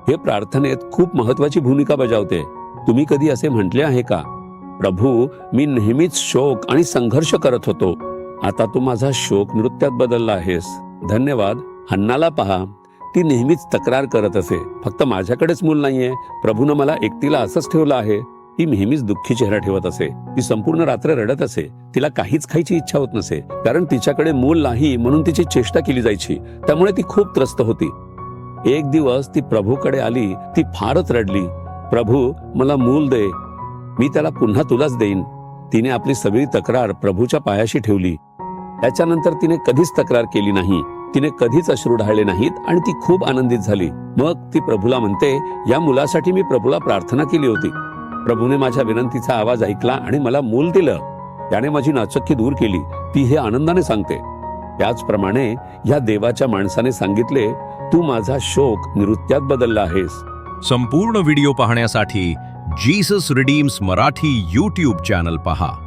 हे प्रार्थनेत खूप महत्वाची भूमिका बजावते. तुम्ही कधी असे म्हटले आहे का, प्रभू, मी नेहमीच शोक आणि संघर्ष करत होतो, आता तू माझा शोक नृत्यात बदलला आहेस. धन्यवाद. हन्नाला पहा, ती नेहमीच तक्रार करत असे, फक्त माझ्याकडेच मूल नाहीये, प्रभूनं मला एकटीला असंच ठेवलं आहे. ती नेहमीच दुःखी चेहरा ठेवत असे. ती संपूर्ण रात्र रडत असे. तिला काहीच खायची इच्छा होत नसे, कारण तिच्याकडे मूल नाही म्हणून तिची चेष्टा केली जायची. त्यामुळे ती खूप त्रस्त होती. एक दिवस ती प्रभूकडे आली. ती फारच रडली, प्रभू, मला मूल दे, मी त्याला पुन्हा तुलाच देईन. तिने आपली सगळी तक्रार प्रभूच्या पायाशी ठेवली. त्याच्यानंतर तिने कधीच तक्रार केली नाही, तिने कधीच अश्रू ढाळले नाहीत आणि ती खूप आनंदित झाली. मग ती प्रभूला म्हणते, या मुलासाठी मी प्रभूला प्रार्थना केली होती. प्रभूने माझ्या विनंतीचा आवाज ऐकला आणि मला मूल दिलं. त्याने माझी नाचक्की दूर केली, ती हे आनंदाने सांगते. त्याचप्रमाणे या देवाच्या माणसाने सांगितले, तू माझा शोक नृत्यात बदलला आहेस. संपूर्ण व्हिडिओ पाहण्यासाठी Jesus redeems Marathi YouTube channel पहा.